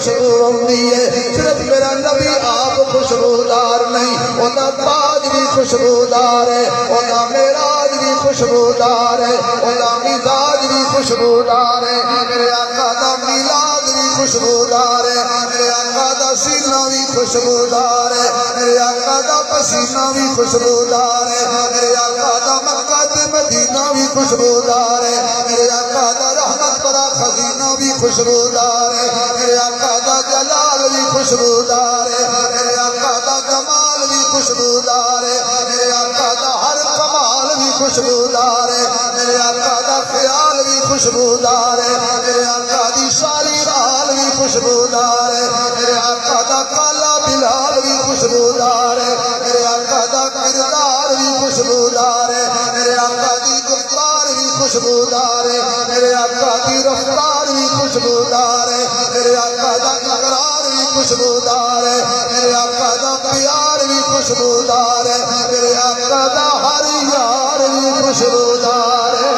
خوشبو ہوندی ہے صرف میرا نبی آپ خوشبودار نہیں انہاں تاج بھی خوشبودار ہے انہاں معراج بھی خوشبودار ہے انہاں مزاج بھی خوشبودار ہے میرے آقا دا میلاد بھی خوشبودار ہے میرے آقا دا سینہ بھی خوشبودار ہے میرے آقا دا پسینہ بھی خوشبودار ہے میرے آقا دا مکہ تے مدینہ بھی خوشبودار ہے میرے آقا دا رحمت برا خزینہ بھی خوشبودار ہے میرے آقا دا جلال بھی خوشبودار ہے میرے آقا دا جمال بھی خوشبودار ہے میرے آقا دا ہر کمال بھی خوشبودار ہے میرے آقا دا خیال بھی خوشبودار ہے میرے آقا دی ساری حال بھی خوشبودار ہے میرے آقا دا کالا بلال بھی خوشبودار ہے میرے آقا دا کردار بھی خوشبودار ہے میرے آقا دی گفتار بھی خوشبودار ہے میرے آقا دی رفتار بھی خوشبودار ہے میرے آقا دا اقرار بھی خوشبودار ہے میرے آقا دا پیار بھی خوشبودار ہے میرے آقا دا ہر یار بھی خوشبودار ہے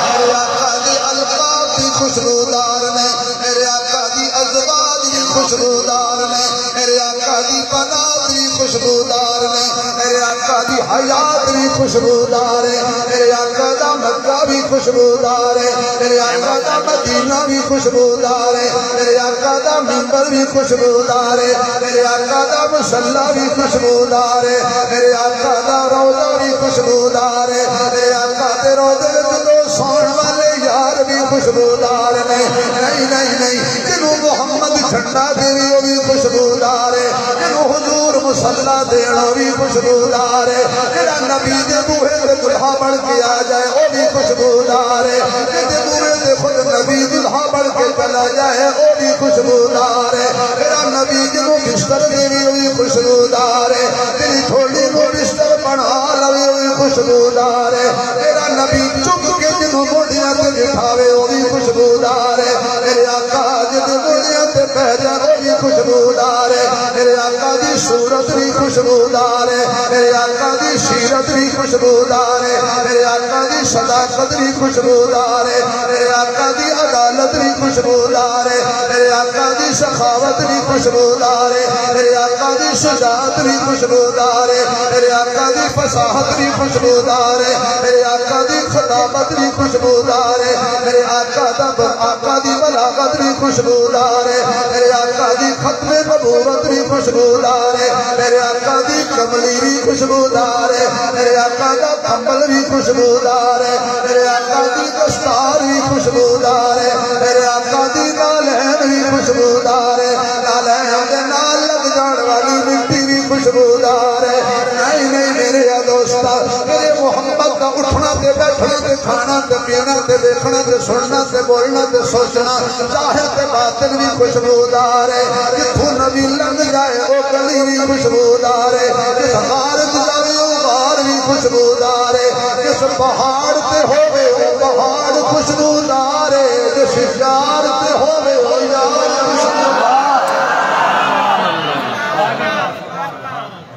میرے آقا دی القاب بھی خوشبودار نے میرے آقا دی ازواج بھی خوشبودار نے میرے آقا دی بنات بھی خوشبودار نے میرے آقا دی حیات بھی خوشبودار ہے میرے آقا دا مکہ بھی خوشبودار ہے میرے آقا دا مدینہ بھی خوشبودار ہے میرے آقا دا منبر بھی خوشبودار ہے میرے آقا دا مصلی بھی خوشبودار ہے میرے آقا دا روضہ بھی خوشبودار ہے میرے آقا دے روضے دلو سون والے یار بھی خوشبودار نہیں جنہوں محمد جھنڈا دیوی وہ بھی خوشبودار ہے جنہوں حضور مصلی دینا بھی خوشبودار ہے جنہا نبی دے بوہے دے دلہا بڑھ کے آ جائے وہ بھی خوشبودار ہے جنہا بوہے دے خود نبی دلہا بڑھ کے چلا جائے وہ بھی خوشبودار ہے جنہا نبی جنہوں بستر دیوی وہ بھی خوشبودار ہے جنہی تھوڑی نو بستر بنا لوی وہ بھی خوشبودار ہے جنہا نبی چک کے جنہوں موڑیاں تے بٹھاوے وہ بھی خوشبودار ہے میرے آقا جنہوں موڑیاں تے پہجا وہ بھی خوشبودار ہے میرے آقا دی صورت بھی خوشبودار ہے میرے آقا دی سیرت بھی خوشبودار ہے میرے آقا دی صداقت بھی خوشبودار ہے میرے آقا دی عدالت بھی خوشبودار ہے میرے آقا دی سخاوت بھی خوشبودار ہے میرے آقا دی شجاعت بھی خوشبودار ہے میرے آقا دی فصاحت بھی خوشبودار ہے میرے آقا دی خطابت بھی خوشبودار ہے میرے آقا دی بلاغت بھی خوشبودار ہے میرے آقا دی ختم نبوت بھی خوشبودار ہے میرے آقا دی کملی بھی خوشبودار ہے میرے آقا دا کمبل بھی خوشبودار ہے میرے آقا دی دستار بھی خوشبودار ہے میرے آقا دی نالین بھی خوشبودار ہے نالین دے نال لگ جان والی مٹی بھی خوشبودار ہے نہیں میرے دوستا میرے محمد کا اٹھنا تے بیٹھنا تے کھانا تے پینا تے دیکھنا تے سننا تے بولنا تے سوچنا ظاہر تے باطن بھی خوشبودار ہے جتھوں نبی لنگ جائے وہ گلی بھی خوشبودار ہے جس غارت جائے وہ غار بھی خوشبودار ہے جس پہاڑ تے ہوئے وہ پہاڑ خوشبودار ہے جس یار تے ہوئے وہ یار خوشبودار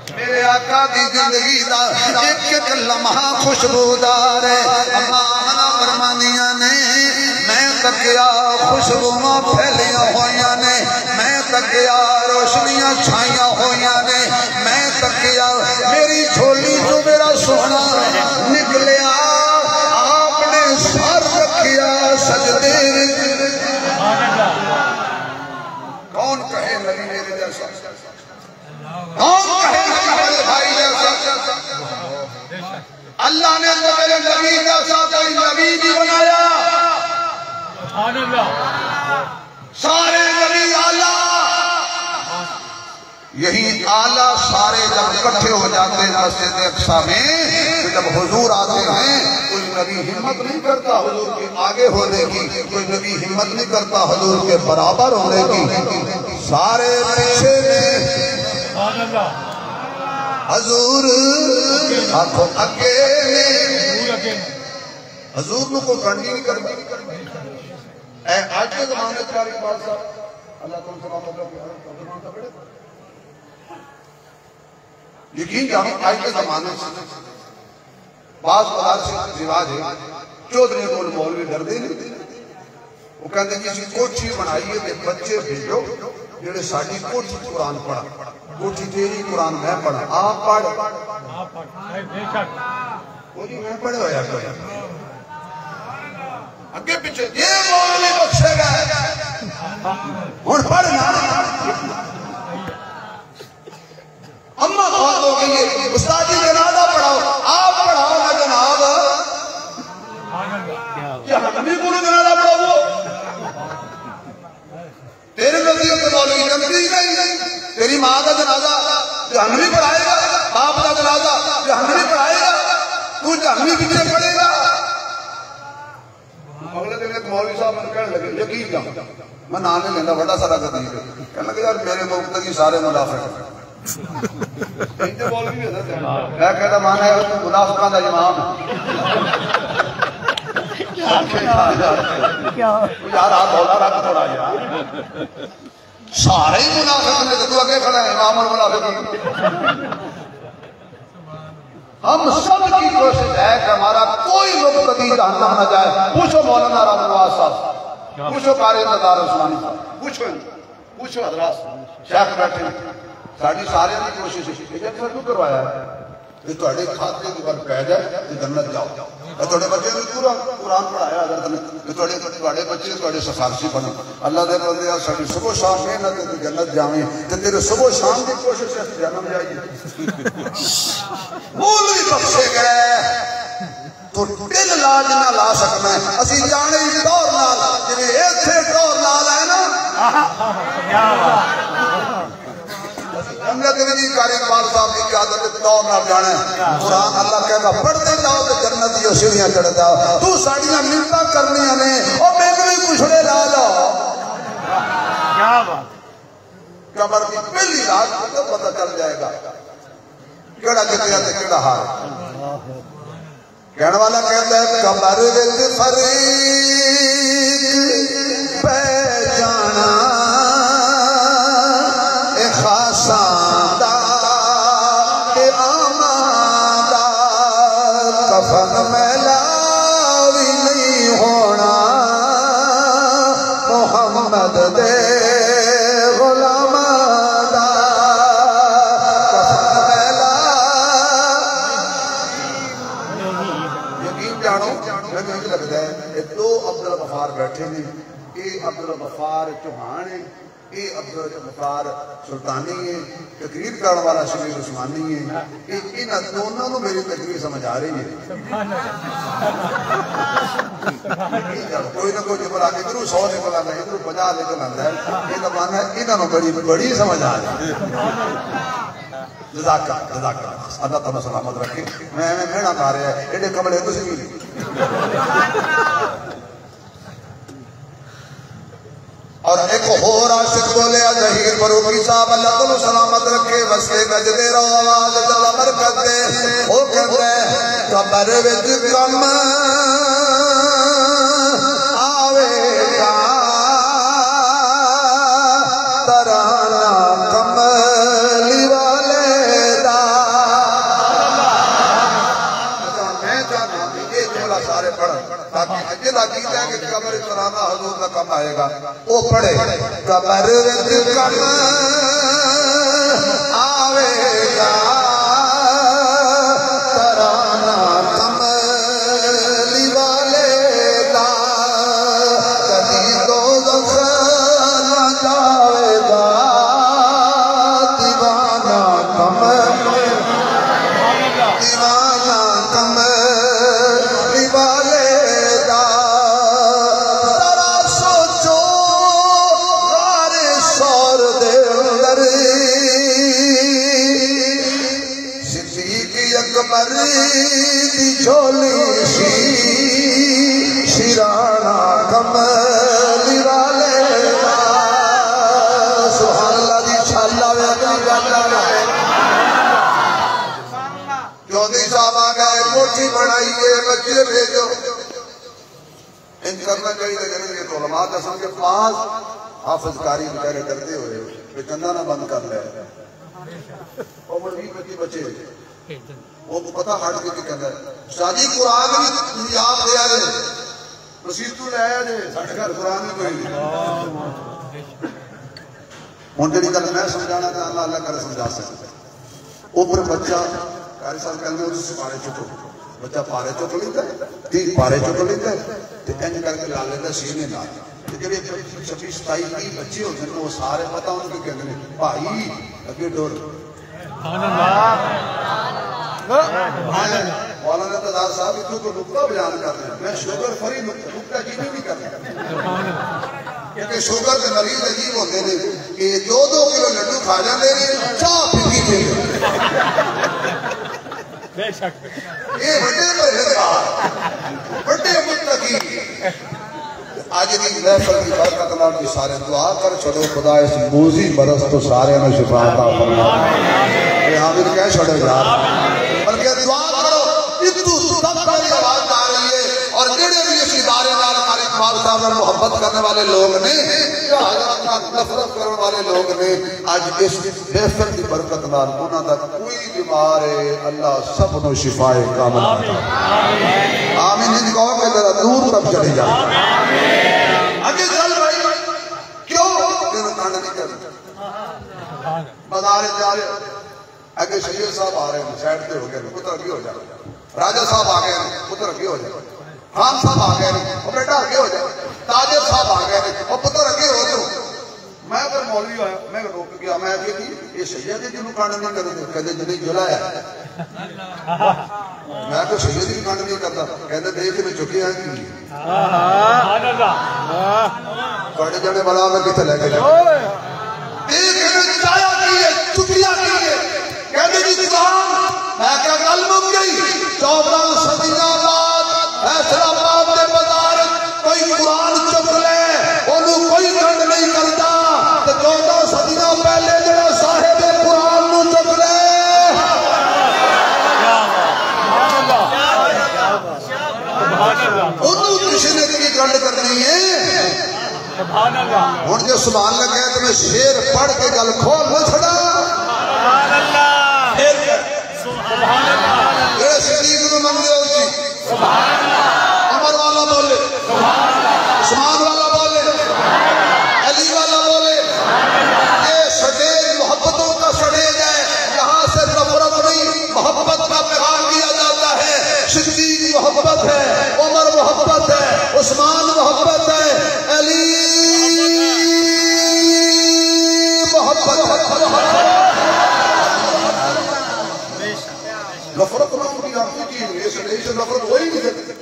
میرے آقا دی زندگی دا ایک لمحہ خوشبودار ہے امانہ فرمانیاں نے میں تکیا خوشبوواں پھیلیاں ہویاں نے میں تکیا روشنیاں چھائیاں ہویاں نے میں تکیا میری جھولی جو میرا سونا نکلیا آپ نے سر رکھیا سجدے کون کہے نبی میرے جیسا کون کہے نبی بھائی جیسا اللہ نے تو میرے نبی جیسا کوئی نبی نہیں بنایا سارے نبی آلہ یہی آلہ سارے جب اکٹھے ہو جاتے ہیں مسجد اقصی میں تو جب حضور آتے ہیں کوئی نبی ہمت نہیں کرتا حضور کے آگے ہونے کی کوئی نبی ہمت نہیں کرتا حضور کے برابر ہونے کی سارے پیچھے میں حضور آنکھوں اگے میں حضور نو کو کنڈی نہیں کرنی اے آج کے زمانے تیاری اقبال صاحب اللہ تعالیٰ سلام اللہ کی عبدالمان کا بڑے یقین جانو آج کے زمانے سے بعض بہار سے رواج ہے چودھری کول مولوی ڈر دے نہیں وہ کہتے ہیں جی کوٹھی بنائیے تے بچے بھیجو جڑے ساڈی کوٹھی قرآن پڑھا کوٹھی تیری قرآن میں پڑھا آپ پڑھ وہ جی میں پڑھے ہویا کوئی اگے پیچھے یہ مولوی بخشے گئے ہن پڑھنا اماں بہت ہو گئی ہے استاد جی جنازہ پڑھاؤ آپ پڑھاؤ نا جناب جہنمی کو جنازہ پڑھاؤ تیرے نزدیک تو مولوی نزدیک نہیں تیری ماں کا جنازہ جہنمی پڑھائے گا باپ کا جنازہ جہنمی پڑھائے گا تو جہنمی کتنے پڑھے گا اگلے دن ایک مولوی صاحب نے کہنے لگے یقین جاؤ میں نام نہیں لینا بڑا سارا قدیر کہنے لگے یار میرے مقتدی سارے منافق میں کہتا مانا ہے منافقہ دا امام یار آپ بولا رکھ تھوڑا یار سارے ہی منافق نے تو اگے کھڑا ہے امام اور منافق ہم سب کی کوشش ہے کہ ہمارا کوئی مقتدی جہنم نہ جائے پوچھو مولانا رام نواز صاحب پوچھو قاری انتظار عثمانی صاحب پوچھو حضرات شیخ بیٹھے ساڑھی سارے کی کوشش ہے جب سر کیوں کروایا ہے کہ تھوڑے کھاتے کی بار پہ جائے کہ جنت جاؤ تھوڑے بچے نے پورا قرآن پڑھایا حضرت نے کہ تھوڑے بچے تھوڑے سفارشی بنے اللہ دے بندے ساڑھی صبح شام محنت ہے جنت جاویں کہ تیرے صبح شام کی کوشش ہے جنم جائیے مولوی بخشے گئے تو دل لاج نہ لا سکنا ہے اسی جانے ہی دور نال جنہیں ایتھے دور نال ہے نا جنت میں جی کاری اقبال صاحب کی قیادت دور نہ جانا ہے قرآن اللہ کہتا پڑھتے جاؤ تو جنت کی سیڑھیاں چڑھ جاؤ تو ساڑیاں منتاں کرنی ہمیں اور میں بھی کچھڑے لا جاؤ کیا بات قبر کی پہلی رات تو پتہ چل جائے گا کیڑا جتیا تے کیڑا ہار کہنے والا کہتا ہے قبر وچ فرید پہ جانا اے خاصاں دا اے آماں دا کفن میلا بھی نہیں ہونا محمد دے بیٹھے ہیں اے عبدالغفار چوہان ہے اے عبدالغفار سلطانی ہے تقریر کرنے والا شبیر عثمانی ہے ان دونوں کو میری تقریر سمجھ آ رہی ہے کوئی نہ کوئی جبر آگے ادھر 100 نکل آتا ہے ادھر 50 نکل آتا ہے یہ تو مانا ہے انہوں بڑی سمجھ آ رہی ہے جزاک اللہ تعالیٰ سلامت رکھے میں مہنہ کھا رہا ہے ایڈے کمڑے تو سی بھی اور ایک اور عاشق بولے ظہیر فروغی صاحب اللہ تعالیٰ سلامت رکھے وسے بجدے رو آواز اللہ برکت دے وہ کہتے ہیں قبر وچ کم آوے گا ترانہ کملی والے دا میں چاہتا ہوں یہ جملہ سارے پڑھیں تاکہ اجل عقید ہے کہ قبر ترانہ حضور کا کم آئے گا وہ پڑھے قبر وچ کم آوے گا ترانہ کملی والے دا کبھی دوزخ نہ جاوے گا دیوانہ کملی والے دا ذرا سوچو غار سور دے اندر صدیق اکبر دی جھولی سی شیرانہ کملی والے دا سبحان اللہ دی چھالا وے اگلی گالا چودھری صاحب آ گئے کوٹھی بنائیے بچے بھیجو ان کرنا چاہیے کہ علماء قسم کے 5 حافظ کاری بچارے کرتے ہوئے کہ چندہ نہ بند کر لے اور 20 بچے وہ پتہ ہٹ کے کہتا ہے شاہجی قرآن بھی آپ دے آئے رسید تو لے آیا جے ساڑھے گھر قرآن میں کوئی نہیں ہوں جی گل میں سمجھانا تھا اللہ اللہ کر سمجھا سکتا اوپر بچہ قاری صاحب کہتے ہیں اس سے پارے چکو بچہ پارے چک لیتا ہے 30 پارے چک لیتا ہے تو انج کر کے لا لیتا ہے سینے نال جڑے 26 27 بچے ہوتے ہیں وہ سارے پتہ ان کے کہتے ہیں بھائی اگے ڈور مولانا تدار صاحب اتنے کو نقطہ بیان کر رہے ہیں میں شوگر فری نقطہ جینے نہیں کر رہا کیونکہ شوگر کے مریض عجیب ہوتے ہیں کہ 2-2 کلو لڈو کھا جاتے ہیں چاہ پھکی دے بے شک یہ بڑے پرہیزگار بڑے متقی آج دی محفل کی برکت نال بھی سارے دعا کر چھوڑو خدا اس موذی مرض تو سارے میں شفا عطا فرما اے آمین کہہ چھوڑے یار بلکہ دعا کرو اتو سب میری آواز آ رہی ہے اور جڑے بھی اس ادارے نال ہمارے اقبال صاحب اور محبت کرنے والے لوگ نے یا حضرت نفرت کرنے والے لوگ نے آج اس محفل کی برکت نال انہاں دا کوئی بیمار ہے اللہ سب نو شفا کامل عطا آمین ان کہو کہ ذرا دور تک چلی جا اگے چل بھائی کیوں تیرا کانڈ نہیں کرتا بازار جا رہے اگے شہید صاحب آ رہے ہیں سائڈ پہ ہو گئے پتر اگے ہو جائے راجہ صاحب آ گئے ہیں پتر اگے ہو جائے خان صاحب آ گئے ہیں وہ بیٹا اگے ہو جائے تاجر صاحب آ گئے ہیں وہ پتر اگے ہو جائے میں اگر مولوی آیا میں روک گیا میں آگے کی یہ سید جنہوں کانڈ نہیں کرتے کہتے جنہیں جلایا میں تو سید ہی کانڈ نہیں کرتا کہتے دیکھ میں چکے ہیں کی کانڈ جانے والا میں کتے لے کے جائے دیکھ میں چایا کی ہے چکیا کی ہے کہتے جی سلام میں کیا گل مک گئی 14 صدیاں بعد فیصلہ آباد کے بازار کوئی قرآن چک لے انہوں کوئی کنڈ نہیں کرتا تو 14 صدیاں پہلے جڑا صاحب قرآن نو چک لے انہوں کسی نے کی کنڈ کرنی ہے ہوں جو سبحان اللہ کہے تو میں شیر پڑھ کے گل کھول نہ چھڑا یہ صدیق نو منگے ہو جی عمر والا بولے عثمان والا بولے علی والا بولے یہ سٹیج محبتوں کا سٹیج ہے یہاں سے نفرت نہیں محبت کا پیغام دیا جاتا ہے صدیق محبت ہے عمر محبت ہے عثمان محبت ہے علی محبت ہے نفرت نام کی آپ کی چیز یہ سٹیج سے نفرت ہوئی نہیں سکتی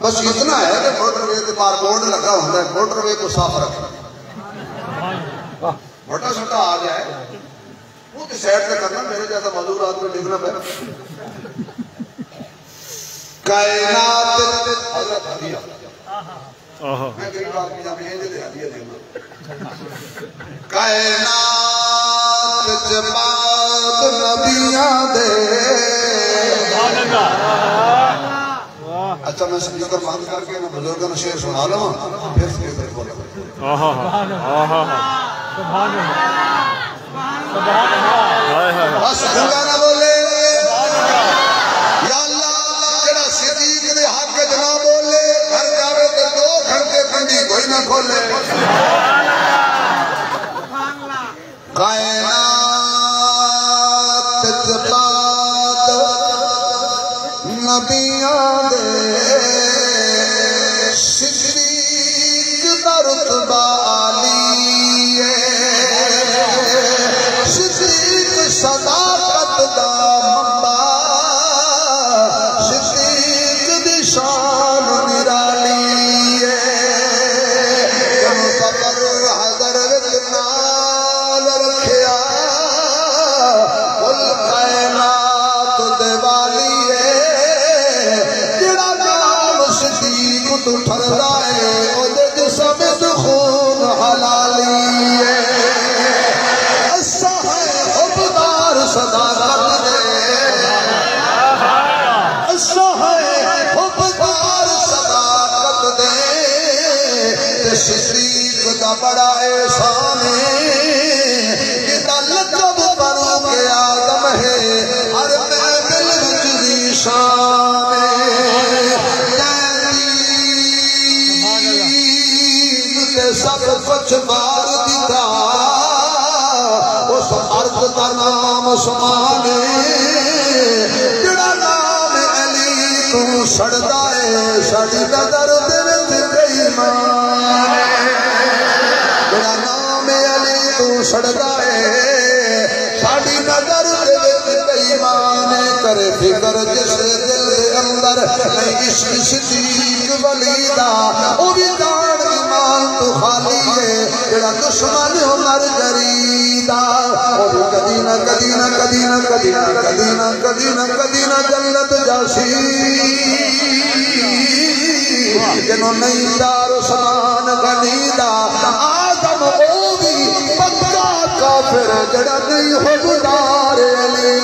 بس اتنا ہے کہ موٹر وے کے پار بورڈ لگا ہوتا ہے موٹر وے کو صاف رکھنا بڑا چھوٹا آ جائے وہ کی سائڈ سے کرنا میرے جیسا مزدور آدمی ڈگنا پہ کائنات حضرت حدیہ میں کئی بار کی جامعہ یہ دے حدیہ دینا کائنات جباب نبیاں دے اچھا میں ذکر بند کر کے بزرگوں نے شعر سنا لوں پھر سے ذکر بولا بس اللہ نہ بولے یا اللہ جڑا صدیق نے حق کے جناب بولے گھر جاوے تو 2 گھنٹے کنڈی کوئی نہ کھولے کائنات جبات نبیاں دے صدیق دا رتبہ عالی ہے صدیق صداقت دا منبع صدیق دی شان نرالی ہے جنو سفر حضر وچ نال رکھیا کل کائنات دے والی ہے جڑا نام صدیق تو ٹھردا ہے او دے جسم خون حلالی ہے ایسا ہے حبدار صداقت دے ایسا ہے حبدار صداقت دے صدیق دا بڑا احسان ہے جدا لقب کرو کے آدم ہے ہر محفل وچ دی شان ہے کچھ بار دیتا اس عرض دا نام سمانے جڑا نام علی تو سڑدا ہے ساڈی نظر دے وچ بے ایمان جڑا نام علی تو سڑدا ہے ساڈی نظر دے وچ بے ایمان کرے فکر جس دل دے اندر نہیں عشق صدیق ولی دا او بھی جان ایمان تو خالی ہے جڑا دشمن عمر جریدا او بھی کدی نہ کدی نہ کدی نہ کدی نہ کدی نہ کدی نہ کدی نہ جنت جاسی جنوں نہیں دار عثمان غنی دا آدم او بھی پکا کافر جڑا نہیں حقدار علی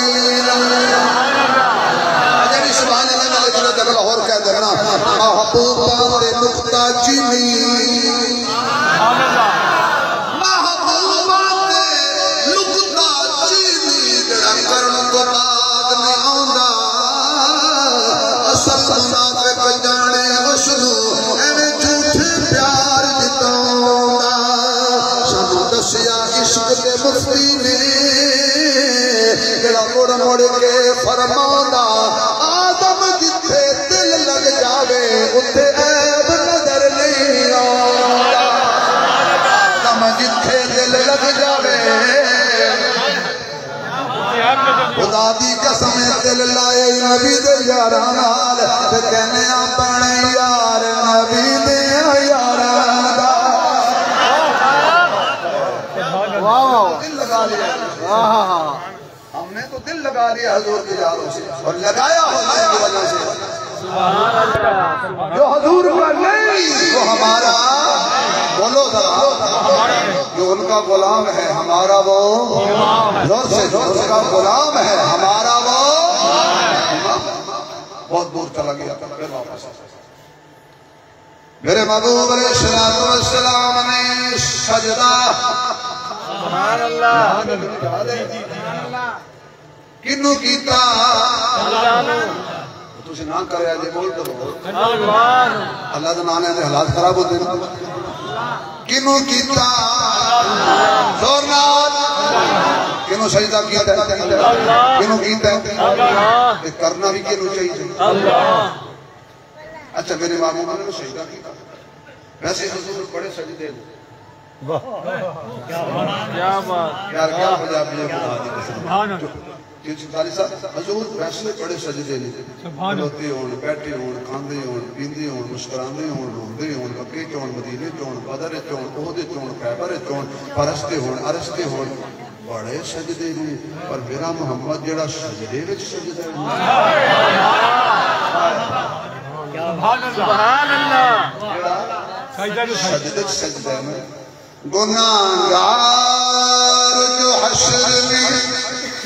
لاہور کہہ دینا محبوبہ دے نقطہ چینی محبوبہ دے نقطہ چینی جڑا کرن تو بعد نہیں آندا اصل منافق جانے اسنو ایویں جھوٹے پیار جتاوندا سانو دسیا عشق دے مفتی نے جڑا مڑ مڑ کے فرماوندا اتھے عیب نظر نہیں آتا تم جتھے دل لگ جاوے خدا دی قسم دل لائے نبی دے یاراں نال تے کہنے اپنے یار نبی دے یاراں دا واہ دل لگا لیا ہم نے تو دل لگا لیا حضور کے یاروں سے اور لگایا حضور کی وجہ سے جو حضور کا نہیں وہ ہمارا بولو ذرا جو ان کا غلام ہے ہمارا وہ زور سے جو ان کا غلام ہے ہمارا وہ بہت دور چلا گیا پھر واپس میرے محبوب علیہ السلام نے سجدہ سبحان اللہ کنوں کیتا تُسے نہ کرے آجے بول تو اللہ دا نانے دے حالات خراب ہوتے ہیں کنوں کیتا زور نال کنوں سجدہ کیتا ہے کنوں کیتا ہے کرنا بھی کنوں چاہیے اچھا میرے محبوب نے سجدہ کیتا ویسے حضور بڑے سجدے ہیں کیا بات یار کیا پنجاب یہ خدا دی قسم حضور ویسے بڑے سجدے نے کھلوتے ہون بیٹھے ہون کھاندے ہون پیندے ہون مسکراندے ہون روندے ہون مکے چون مدینے چون بدر چون احد چون خیبر چون فرشتے ہون عرشتے ہون بڑے سجدے نے پر میرا محمد جڑا سجدے وچ سجدہ ہے سبحان اللہ سجدے سجدہ ہے گناہگار جو حشر میں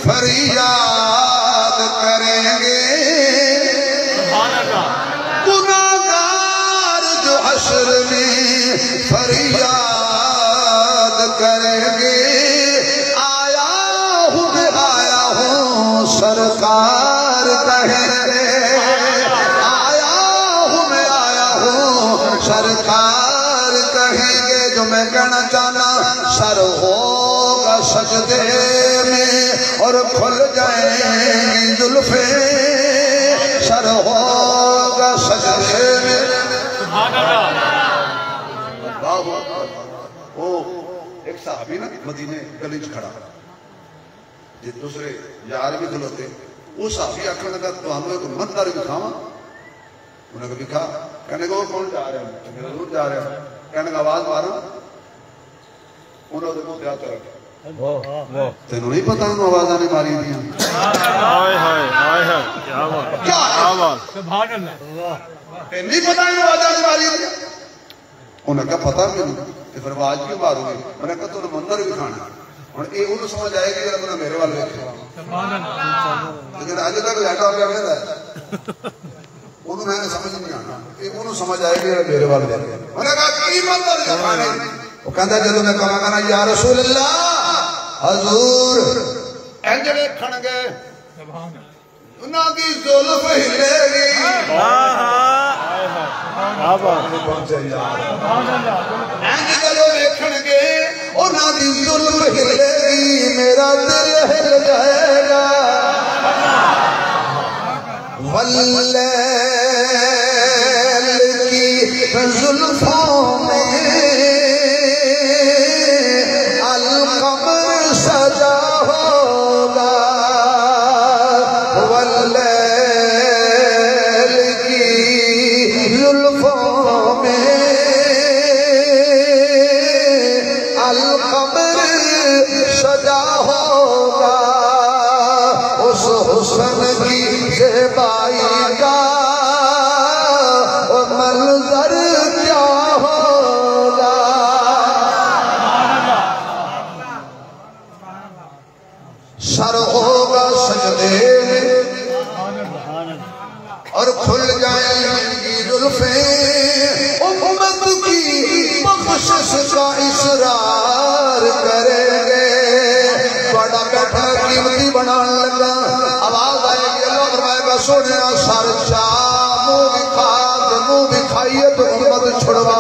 فریاد کریں گے گناہگار جو حشر میں فریاد کریں گے آیا ہوں سرکار کہیں گے آیا ہوں سرکار کہیں گے جو میں کہنا چاہنا سر ہوگا سجدے میں اور کھل جائیں گی زلفیں سر ہوگا سجدے میں وہ ایک صحابی نا مدینے گلیچ کھڑا جی دوسرے یار بھی دلوتے وہ صحابی آکھنے لگا تو ہم نے کوئی مندر بھی کھاواں انہوں نے کبھی کھا کہنے کو کون جا رہے ہیں میرے دور جا رہے ہیں کہنے کا آواز مارا انہوں نے کو کیا کرا تینوں نہیں پتا انہوں آواز آنے ماری دیا کیا آواز تینوں نہیں پتا انہوں آواز آنے ماری دیا انہوں نے کہا پتا میں پھر آواز کیوں مارو گے میں نے کہا تو مندر بھی کھانا اور یہ انہوں سمجھ آئے گی انہوں میرے والے لیکن آج تک لیٹا ہو گیا میرا انہوں میں نے سمجھ نہیں آنا انہوں سمجھ آئے گی میرے والے میں نے کہا کی مندر بھی کھانا وہ کہتا جدو میں کہا کہنا یا رسول اللہ حضور انجلے کھڑ گئے انہاں دی زلف ہلے گی انج جدو دیکھن گے دی ظلم ہلے گی میرا دل ہل جائے گا واللیل کی زلفوں میں القمر سجا ہوگا واللیل کی زلفوں میں القمر سجا ہوگا اس حسن کی زیبائی کا منظر کیا ہوگا سر ہوگا سجدے اور کھل جائیں گی زلفیں امت کی بخشش کا اصرار کریں گے بڑا بیٹھا قیمتی بنان لگا آواز آئے گی اللہ فرمائے گا سونے سر چاہ منہ بھی کھائیے تو امت چھڑوا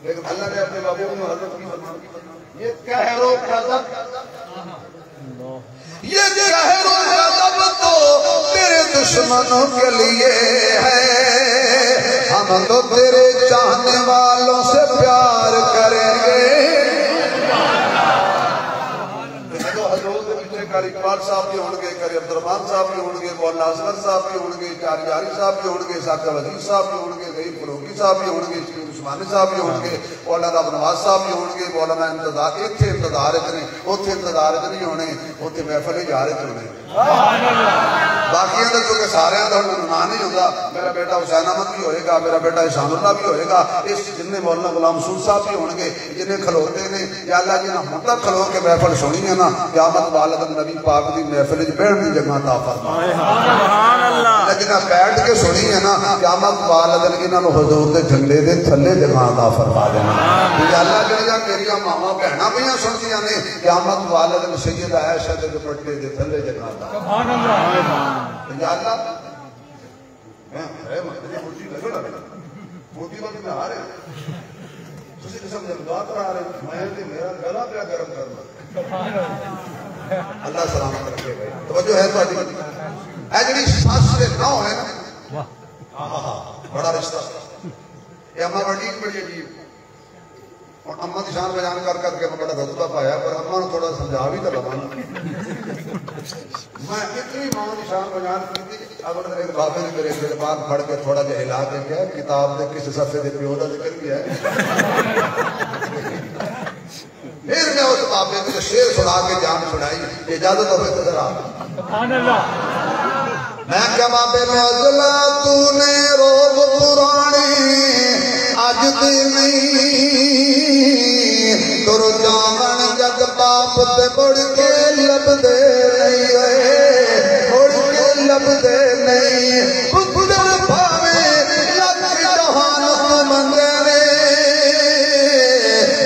لیکن اللہ نے اپنے بابوں میں حضرت کی فرمائی یہ قہر و غضب تو تیرے دشمنوں کے لیے ہے ہم تو تیرے چاہنے والوں سے پیار کریں گے کاری اقبال صاحب بھی ہوں گے کاری عبدالرحمان صاحب بھی ہوں گے مولانا اصغر صاحب بھی ہوں گے چار یاری صاحب بھی ہوں گے ساقہ وزیر صاحب بھی ہوں گے غریب فروغی صاحب بھی ہوں گے عثمانی صاحب بھی ہوں گے مولانا رب نواز صاحب بھی ہوں گے مولانا امتداد اتنے امتدار اتنے اتنے امتدار اتنے ہونے اتنے محفل ہی جا رہے ہونے باقی اندر جو کہ سارے اندر نام نہیں ہوتا میرا بیٹا حسین احمد بھی ہوئے گا میرا بیٹا احسان اللہ بھی ہوئے گا اس جنہیں مولانا غلام مسعود صاحب بھی ہوں گے جنہیں کھلوتے ہیں یا اللہ جنہیں مطلب کھلو کے محفل سنی ہے نا قیامت والد نبی پاک دی محفل بیٹھ دی جگہ عطا فرمائے لیکن بیٹھ کے سنی ہے نا قیامت والد انہوں حضور دے جھنڈے دے تھلے جگہ عطا فرما دینا یا اللہ جنہیں میرا ماما بہنا بھی سنتی ہیں قیامت والد سید عائشہ دے دوپٹے دے تھلے جگہ عطا یا اللہ میں موٹی لگو نا موٹی وقت میں آ رہے ہیں تسی قسم جب دعا کرا رہے ہیں میں میرا گلا پیا گرم کرنا اللہ سلامت رکھے گئے توجہ ہے تو اے جڑی ساس سے نو ہے نا بڑا رشتہ یہ اماں بڑی عجیب اور اماں کی شان بیان کر کے میں بڑا دھدبہ پایا پر اماں نے تھوڑا سمجھا بھی تو لگا میں اتنی ماں کی شان بیان کی تھی اگر ایک بابے نے میرے دل بات پڑھ کے تھوڑا جہا ہلا کے کیا کتاب دے کس صفحے دے پیو دا ذکر کیا ہے پھر میں اس بابے کو شیر سنا کے جان چھڑائی اجازت ہوئے تو ذرا سبحان اللہ میں کیا بابے معزلہ تو نے روب پرانی آج دی نہیں تر جامن جگ باپ تے بڑھ کے لب دے نہیں بڑھ کے لب دے نہیں پتر پاوے لکھ جہان کو مندے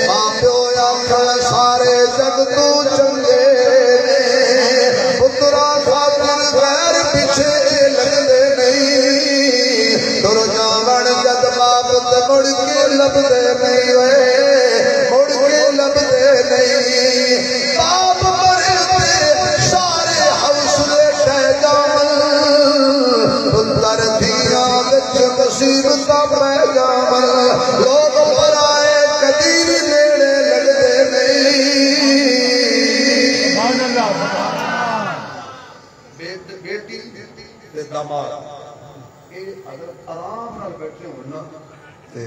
باپیو آکھن سارے جگ تو چنگے پترا خاطر غیر پیچھے لگدے نہیں تر جامن جگ باپ تے بڑھ کے لب دے نہیں بڑھ کے لب دے نہیں باپ مرے سارے حوصلے ٹہ جامن پتر دھیاں وچ مصیبتاں پہ جامن لوگ برائے قدیر نیڑے لگدے نہیں سبحان اللہ بیٹی تے داماد یہ اگر آرام نال بیٹھے ہونا تے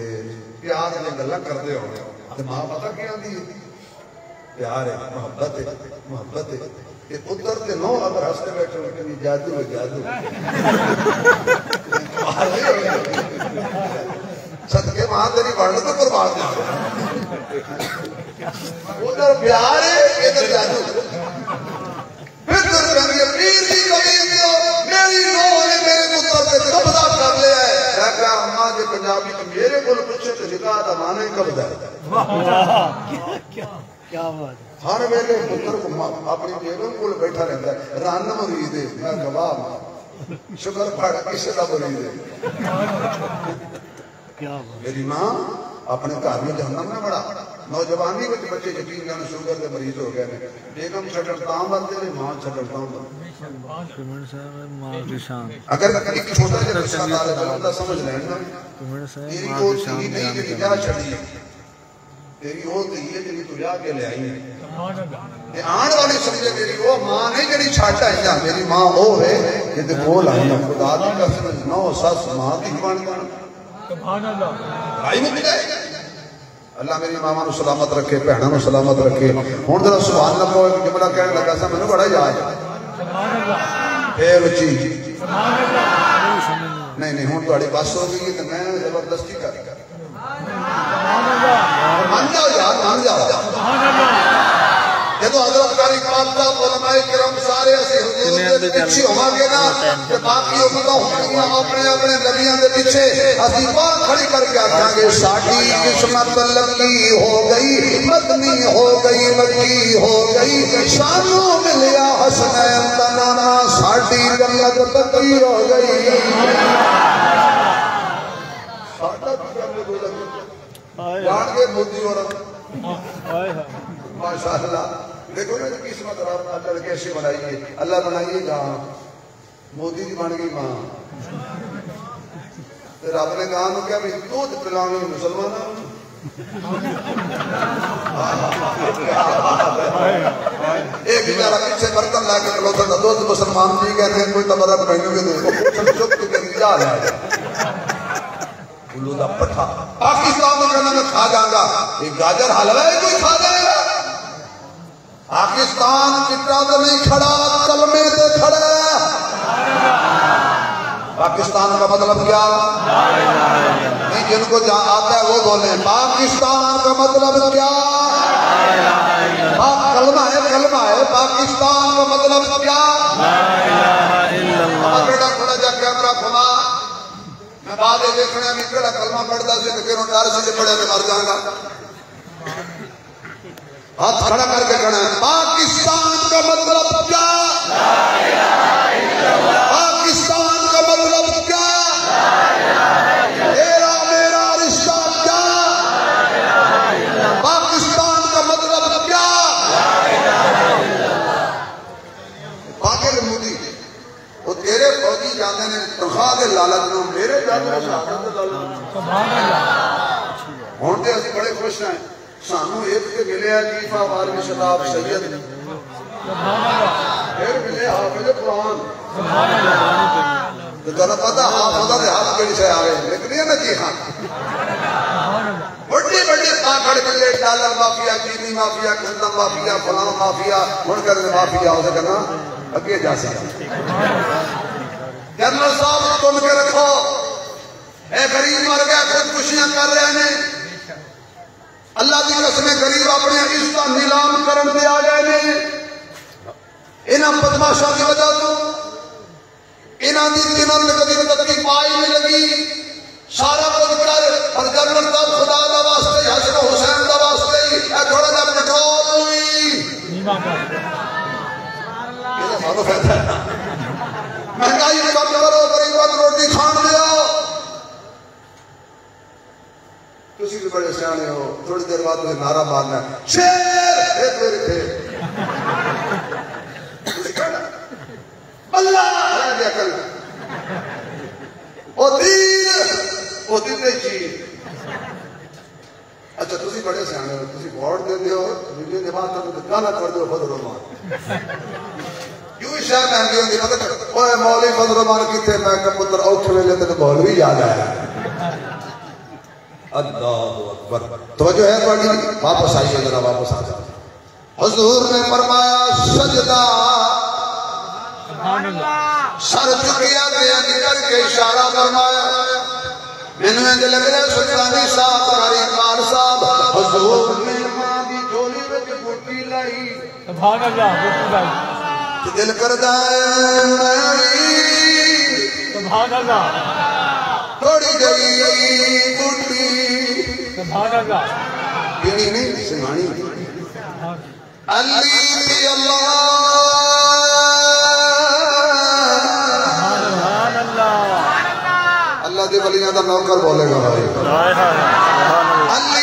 پیار نے گلاں کردے ہونے تے ماں پتہ کیا دی پیار ہے محبت ہے کہ پتر تے نو اگر ہستے بیٹھے ہونے کہ جادو ہے جادو صدقے ماں تیری بڑھ تو برباد نہ ادھر پیار ہے ادھر جادو پھر کہنگے پیر کی کبھی دیو میری نو نے میرے پتر سے قبضہ کر لیا ہے میں کہا اماں جے پنجابی تو میرے کو پوچھے تو نکاح دا معنی ہی قبضہ ہے کیا بات ہر ویلے پتر کو اپنی بیگم کو بیٹھا رہتا ہے رن مرید ہے میں گواہ شکر پڑھ کسی کا مرید ہے کیا بات میری ماں اپنے گھر میں جہنم نہ بڑا نوجوانی وچ بچے یقین جان شوگر دے مریض ہو گئے نے بیگم چھڈن تاں بنتے نے ماں چھڈن تاں اگر ایک چھوٹا جہا بچہ دار بندہ سمجھ لے نا تیری وہ تھی نہیں جڑی جا چھڑی تیری وہ تھی جڑی تو جا کے لے آئی ہے تے آن والی سمجھے تیری وہ ماں نہیں جڑی چھڈ آئی ہے میری ماں وہ ہے کہ تے کول آئی ہے خدا دی قسم نو سس ماں دی بن گئی سبحان اللہ بھائی مت جائے اللہ میری ماما نو سلامت رکھے بہنوں نو سلامت رکھے ہن ذرا سبحان اللہ کو ایک جملہ کہنے لگا سا مینوں بڑا یاد ہے سبحان اللہ پھر اچھی سبحان اللہ نہیں نہیں ہن تہاڈی بس ہو گئی تے میں زبردستی کر سبحان اللہ مان جاؤ یار مان جاؤ سبحان اللہ جدو حضرت قاری اقبال صاحب علماء کرام سارے اسی حضور دے پیچھے ہوا گے نا تے باقی امتاں ہوندیاں اپنے اپنے نبیاں دے پیچھے اسی باہر کھڑی کر کے آکھاں گے ساڈی قسمت لکی ہو گئی مدنی ہو گئی مکی ہو گئی سانوں ملیا حسنین دا نانا ساڈی جنت پکی ہو گئی ساڈا جنت جان کے مودی اور ماشاءاللہ دیکھو نا قسمت اللہ نے کیسے بنائی ہے اللہ بنائیے جہاں مودی دی بن گئی ماں رب نے کہا نو کیا بھی دودھ پلاویں مسلمانوں ایک بیچارہ پیچھے برتن لا کے کھلوتا تھا دودھ مسلمان نہیں کہتے ہیں کوئی تبرک مہینوں کے دے چپ کے کہیں جا رہا ہے الودہ پٹھا پاکستان میں کہنا میں کھا جاؤں گا ایک گاجر حلوہ ہے کوئی کھا جائے گا پاکستان چٹا تو نہیں کھڑا کلمے سے کھڑا پاکستان کا مطلب کیا نہیں جن کو جہاں آتا ہے وہ بولیں پاکستان کا مطلب کیا کلمہ ہے پاکستان کا مطلب کیا بیٹا تھوڑا جا کیمرہ کھلا میں بعد دیکھنے میں کہڑا کلمہ پڑھتا سے کہ پھر ڈر سے پڑھے میں مر جاؤں گا ہاتھ کھڑا کر کے کہنا ہے پاکستان کا مطلب کیا پاکستان کا مطلب کیا تیرا میرا رشتہ کیا پاکستان کا مطلب کیا باقی مودی وہ تیرے فوجی جاتے ہیں تنخواہ دے لالچ نو میرے جاتے ہیں شہادت دے لالچ ہوتے اسی بڑے خوش ہیں سانو ایک کے ملے علیفہ وارمی شتاب سید پھر ملے حافظ قرآن تو کہنا پتا حافظہ دے ہاتھ کے لیے آئے لیکن یہ نہ جی ہاں بڑی بڑی پاکڑ ملے ڈالر مافیا چینی مافیا کندم مافیا فلان مافیا مڑ کر مافیا ہو سکنا اگے جا سکتا جنرل صاحب تم کے رکھو اے غریب مر گیا خودکشیاں کر رہے ہیں اللہ کی قسم غریب اپنے عزت نیلام کرن دے آ گئے نے انہاں بدماشاں کی وجہ تو انہاں دی دنوں میں کبھی تک پائی نہیں لگی سارا کچھ کر اور جنرل صاحب خدا دا واسطے حسن حسین دا واسطے اے تھوڑا جا پٹرول ہوئی یہ سارا فائدہ ہے مہنگائی کم کرو غریباں روٹی کھان دیا تسی بھی بڑے سیانے ہو تھوڑی دیر بعد میں نعرہ مارنا ہے شیر ایک میرے تھے تسی کہنا اللہ ہے دیا کرنا او دین نہیں چیز اچھا تسی بڑے سیانے ہو تسی ووٹ دے دیو ویڈیو دے بعد تک گانا کر دیو فضل الرحمان یوں شاہ مہنگی ہوندی مطلب اوے مولوی فضل الرحمان کیتے میں کہ پتر اوکھے ویلے تے مولوی یاد آیا اللہ اکبر توجہ ہے تھوڑی واپس آئیے ذرا واپس آ جاؤ حضور نے فرمایا سجدہ سر چکیا گیا نکل کے اشارہ فرمایا مینوں انج لگ رہا سلطانی صاحب قاری اقبال صاحب حضور نے ماں دی جھولی وچ بوٹی لائی سبحان اللہ بوٹی لائی دل کردا ہے سبحان اللہ تھوڑی گئی بوٹی سبحان اللہ بیڑی نہیں سمانی علی بھی اللہ سبحان اللہ اللہ دے ولیاں دا نوکر بولے گا بھائی سبحان اللہ اللہ